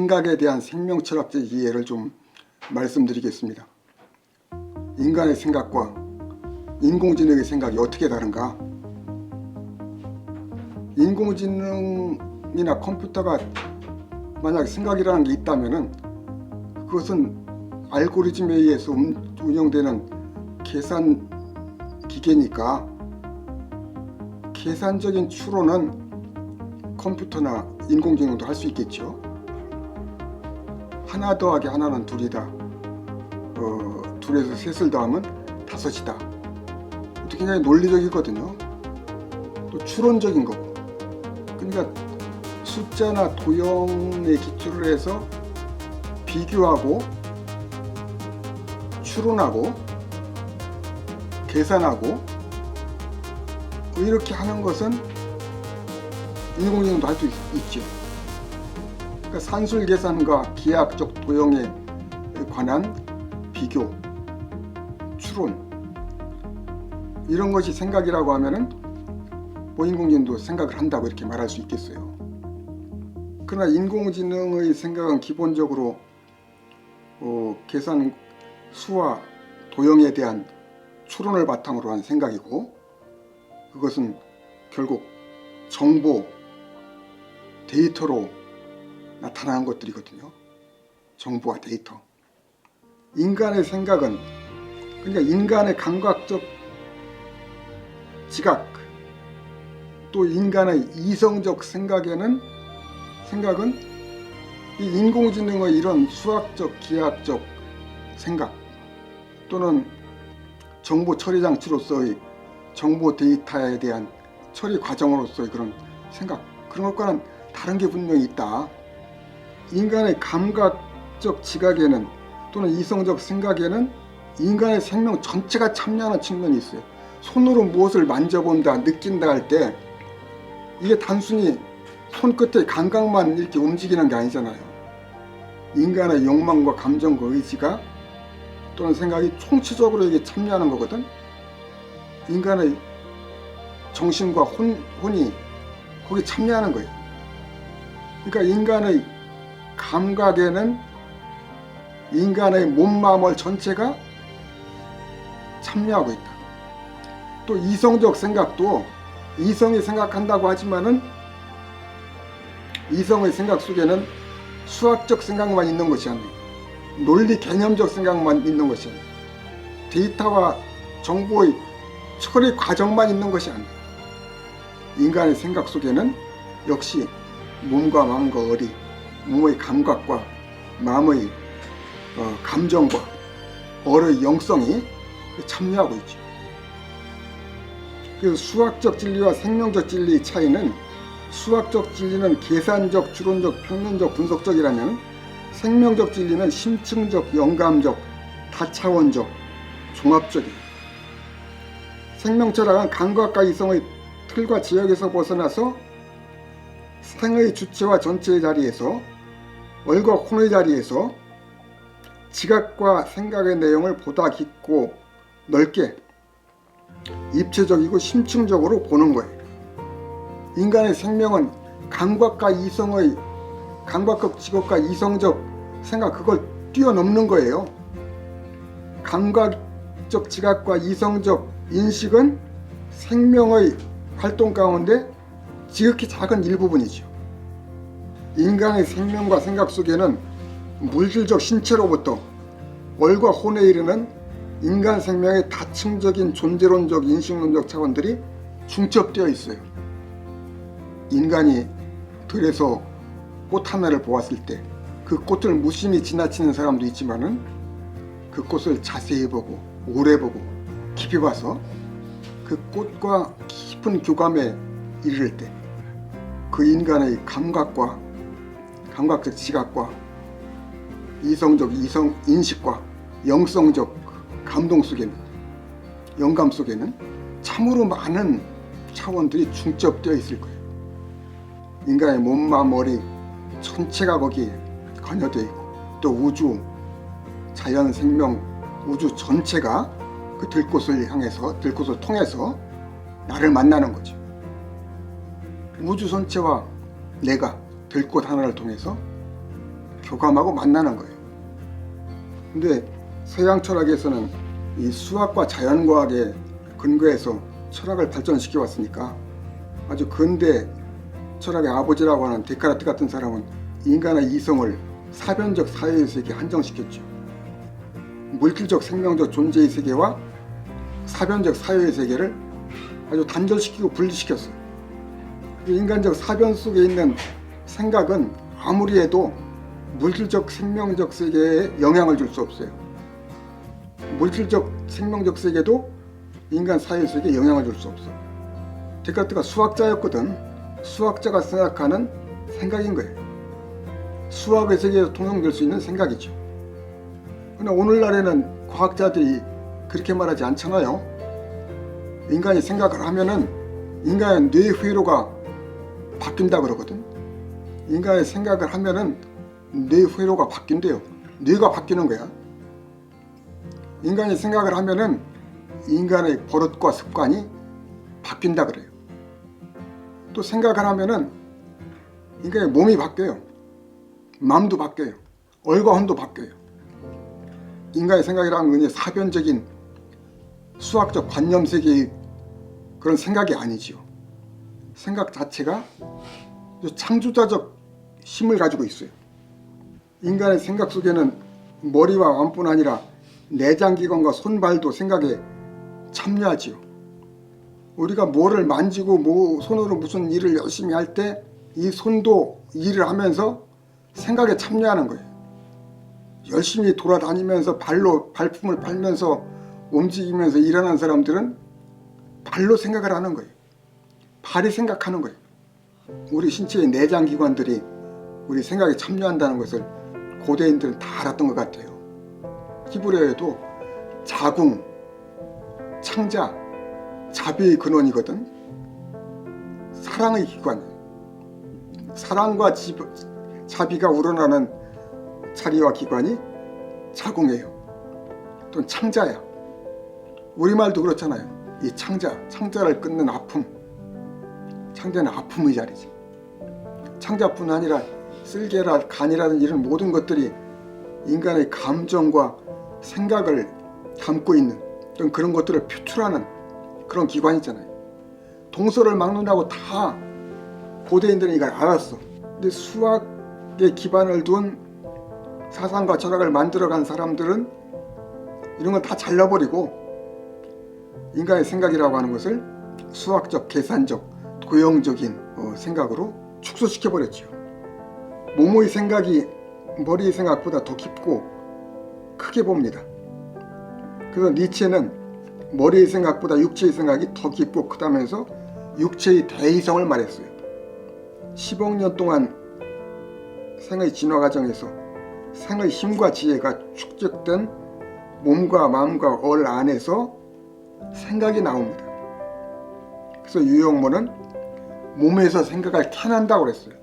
생각에 대한 생명철학적 이해를 좀 말씀드리겠습니다. 인간의 생각과 인공지능의 생각이 어떻게 다른가? 인공지능이나 컴퓨터가 만약 생각이라는 게 있다면은 그것은 알고리즘에 의해서 운영되는 계산 기계니까 계산적인 추론은 컴퓨터나 인공지능도 할 수 있겠죠. 하나 더하기 하나는 둘이다. 둘에서 셋을 더하면 다섯이다. 굉장히 논리적이거든요. 또 추론적인 거고. 그러니까 숫자나 도형에 기초를 해서 비교하고 추론하고 계산하고 이렇게 하는 것은 인공지능도 할 수 있죠. 그러니까 산술 계산과 기하학적 도형에 관한 비교, 추론 이런 것이 생각이라고 하면은 인공지능도 생각을 한다고 이렇게 말할 수 있겠어요. 그러나 인공지능의 생각은 기본적으로 계산 수와 도형에 대한 추론을 바탕으로 한 생각이고, 그것은 결국 정보, 데이터로 나타나는 것들이거든요. 정보와 데이터. 인간의 생각은, 그러니까 인간의 감각적 지각, 또 인간의 이성적 생각은 이 인공지능의 이런 수학적, 기하학적 생각 또는 정보 처리 장치로서의 정보 데이터에 대한 처리 과정으로서의 그런 생각, 그런 것과는 다른 게 분명히 있다. 인간의 감각적 지각에는 또는 이성적 생각에는 인간의 생명 전체가 참여하는 측면이 있어요. 손으로 무엇을 만져본다, 느낀다 할 때 이게 단순히 손끝의 감각만 이렇게 움직이는 게 아니잖아요. 인간의 욕망과 감정과 의지가 또는 생각이 총체적으로 이게 참여하는 거거든. 인간의 정신과 혼이 거기 참여하는 거예요. 그러니까 인간의 감각에는 인간의 몸, 마음 전체가 참여하고 있다. 또 이성적 생각도 이성이 생각한다고 하지만은 이성의 생각 속에는 수학적 생각만 있는 것이 아니에요. 논리 개념적 생각만 있는 것이 아니에요. 데이터와 정보의 처리 과정만 있는 것이 아니에요. 인간의 생각 속에는 역시 몸과 마음과 의리, 몸의 감각과 마음의 감정과 어의 영성이 참여하고 있죠. 그래서 수학적 진리와 생명적 진리의 차이는, 수학적 진리는 계산적, 추론적, 평면적, 분석적이라면 생명적 진리는 심층적, 영감적, 다차원적, 종합적이에요. 생명철학은 감각과 이성의 틀과 지역에서 벗어나서 생의 주체와 전체의 자리에서, 얼과 혼의 자리에서 지각과 생각의 내용을 보다 깊고 넓게 입체적이고 심층적으로 보는 거예요. 인간의 생명은 감각과 이성의 감각적 직업과 이성적 생각, 그걸 뛰어넘는 거예요. 감각적 지각과 이성적 인식은 생명의 활동 가운데 지극히 작은 일부분이죠. 인간의 생명과 생각 속에는 물질적 신체로부터 얼과 혼에 이르는 인간 생명의 다층적인 존재론적, 인식론적 차원들이 중첩되어 있어요. 인간이 들에서 꽃 하나를 보았을 때 그 꽃을 무심히 지나치는 사람도 있지만은 그 꽃을 자세히 보고 오래 보고 깊이 봐서 그 꽃과 깊은 교감에 이를 때 그 인간의 감각과 감각적 지각과 이성적 인식과 영성적 감동 속에는, 영감 속에는 참으로 많은 차원들이 중첩되어 있을 거예요. 인간의 몸, 마음, 머리 전체가 거기에 관여되어 있고, 또 우주, 자연, 생명, 우주 전체가 그 들꽃을 향해서, 들꽃을 통해서 나를 만나는 거죠. 우주 전체와 내가 들꽃 하나를 통해서 교감하고 만나는 거예요. 근데 서양 철학에서는 이 수학과 자연과학에 근거해서 철학을 발전시켜 왔으니까 아주 근대 철학의 아버지라고 하는 데카르트 같은 사람은 인간의 이성을 사변적 사회의 세계에 한정시켰죠. 물질적 생명적 존재의 세계와 사변적 사회의 세계를 아주 단절시키고 분리시켰어요. 인간적 사변 속에 있는 생각은 아무리 해도 물질적 생명적 세계에 영향을 줄 수 없어요. 물질적 생명적 세계도 인간 사회 속에 영향을 줄 수 없어. 데카르트가 수학자였거든. 수학자가 생각하는 생각인 거예요. 수학의 세계에서 통용될 수 있는 생각이죠. 그러나 오늘날에는 과학자들이 그렇게 말하지 않잖아요. 인간이 생각을 하면은 인간의 뇌 회로가 바뀐다 그러거든. 인간의 생각을 하면은 뇌 회로가 바뀐대요. 뇌가 바뀌는 거야. 인간이 생각을 하면은 인간의 버릇과 습관이 바뀐다 그래요. 또 생각을 하면은 인간의 몸이 바뀌어요. 마음도 바뀌어요. 얼과 혼도 바뀌어요. 인간의 생각이라는 건 사변적인 수학적 관념 세계의 그런 생각이 아니지요. 생각 자체가 창조자적 힘을 가지고 있어요. 인간의 생각 속에는 머리와 마음뿐 아니라 내장기관과 손발도 생각에 참여하지요. 우리가 뭐를 만지고 손으로 무슨 일을 열심히 할 때 이 손도 일을 하면서 생각에 참여하는 거예요. 열심히 돌아다니면서 발품을 팔면서 움직이면서 일하는 사람들은 발로 생각을 하는 거예요. 발이 생각하는 거예요. 우리 신체의 내장기관들이 우리 생각에 참여한다는 것을 고대인들은 다 알았던 것 같아요. 히브리어에도 자궁, 창자, 자비의 근원이거든. 사랑의 기관, 사랑과 자비가 우러나는 자리와 기관이 자궁이에요. 또 창자야. 우리말도 그렇잖아요. 이 창자를 끊는 아픔. 창자는 아픔의 자리지. 창자뿐 아니라 쓸개라 간이라든 이런 모든 것들이 인간의 감정과 생각을 담고 있는 그런 것들을 표출하는 그런 기관이잖아요. 동서를 막론하고 다 고대인들은 이걸 알았어. 근데 수학에 기반을 둔 사상과 철학을 만들어간 사람들은 이런 걸 다 잘라버리고 인간의 생각이라고 하는 것을 수학적, 계산적, 도형적인 생각으로 축소시켜버렸죠. 몸의 생각이 머리의 생각보다 더 깊고 크게 봅니다. 그래서 니체는 머리의 생각보다 육체의 생각이 더 깊고 크다면서 육체의 대이성을 말했어요. 10억 년 동안 생의 진화 과정에서 생의 힘과 지혜가 축적된 몸과 마음과 얼 안에서 생각이 나옵니다. 그래서 유영모는 몸에서 생각을 캐낸다고 그랬어요.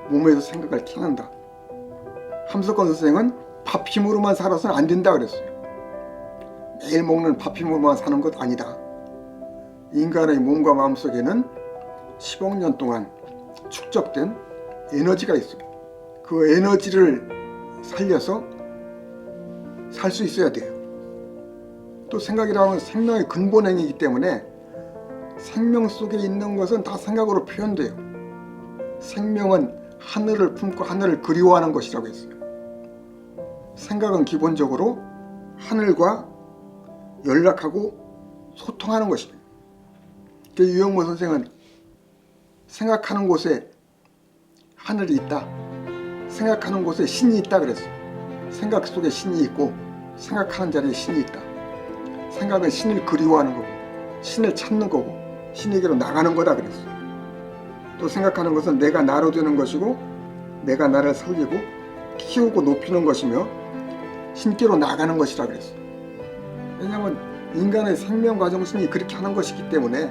몸에서 생각을 캐낸다. 함석헌 선생은 밥 힘으로만 살아서는 안 된다 그랬어요. 매일 먹는 밥 힘으로만 사는 것 아니다. 인간의 몸과 마음 속에는 10억 년 동안 축적된 에너지가 있어요. 그 에너지를 살려서 살 수 있어야 돼요. 또 생각이라는 생명의 근본행위이기 때문에 생명 속에 있는 것은 다 생각으로 표현돼요. 생명은 하늘을 품고 하늘을 그리워하는 것이라고 했어요. 생각은 기본적으로 하늘과 연락하고 소통하는 것입니다. 유영모 선생은 생각하는 곳에 하늘이 있다, 생각하는 곳에 신이 있다 그랬어요. 생각 속에 신이 있고 생각하는 자리에 신이 있다. 생각은 신을 그리워하는 거고 신을 찾는 거고 신에게로 나가는 거다 그랬어요. 또 생각하는 것은 내가 나로 되는 것이고 내가 나를 살리고 키우고 높이는 것이며 신께로 나가는 것이라 그랬어요. 왜냐하면 인간의 생명과 정신이 그렇게 하는 것이기 때문에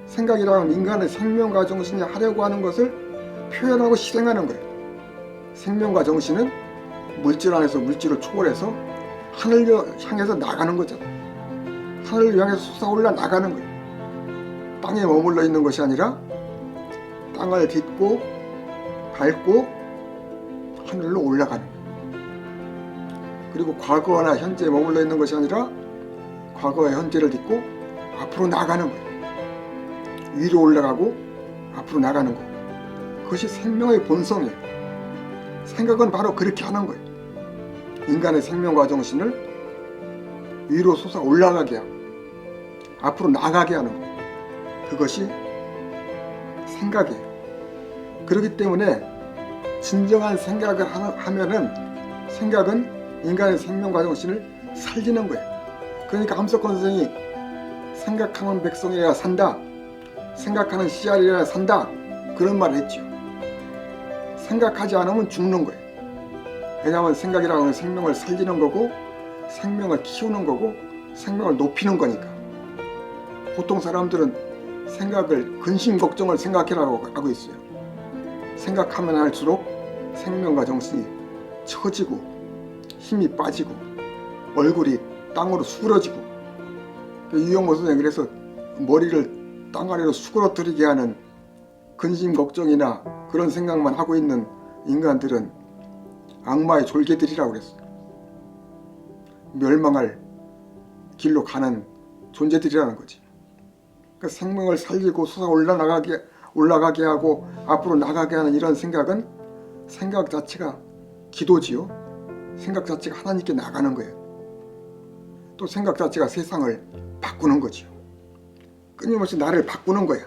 생각이라는 인간의 생명과 정신이 하려고 하는 것을 표현하고 실행하는 거예요. 생명과 정신은 물질 안에서 물질을 초월해서 하늘을 향해서 나가는 거잖아요. 하늘을 향해서 솟아올라 나가는 거예요. 땅에 머물러 있는 것이 아니라 땅을 딛고 밟고 하늘로 올라가는 거예요. 그리고 과거나 현재에 머물러 있는 것이 아니라 과거와 현재를 딛고 앞으로 나가는 거예요. 위로 올라가고 앞으로 나가는 거. 그것이 생명의 본성이에요. 생각은 바로 그렇게 하는 거예요. 인간의 생명과 정신을 위로 솟아 올라가게 하고 앞으로 나가게 하는 거예요. 그것이 생각이에요. 그렇기 때문에 진정한 생각을 하면은 생각은 인간의 생명과 정신을 살리는 거예요. 그러니까 함석헌 선생이 생각하는 백성이라 산다, 생각하는 씨알이라 산다, 그런 말을 했죠. 생각하지 않으면 죽는 거예요. 왜냐하면 생각이라는 건 생명을 살리는 거고 생명을 키우는 거고 생명을 높이는 거니까. 보통 사람들은 생각을 근심 걱정을 생각해라고 하고 있어요. 생각하면 할수록 생명과 정신이 처지고 힘이 빠지고 얼굴이 땅으로 수그러지고, 유영모 선생님 그래서 머리를 땅 아래로 수그러뜨리게 하는 근심 걱정이나 그런 생각만 하고 있는 인간들은 악마의 졸개들이라고 그랬어요. 멸망할 길로 가는 존재들이라는 거지. 그러니까 생명을 살리고 솟아 올라가게 하고 앞으로 나가게 하는 이런 생각은 생각 자체가 기도지요. 생각 자체가 하나님께 나가는 거예요. 또 생각 자체가 세상을 바꾸는 거지요. 끊임없이 나를 바꾸는 거야.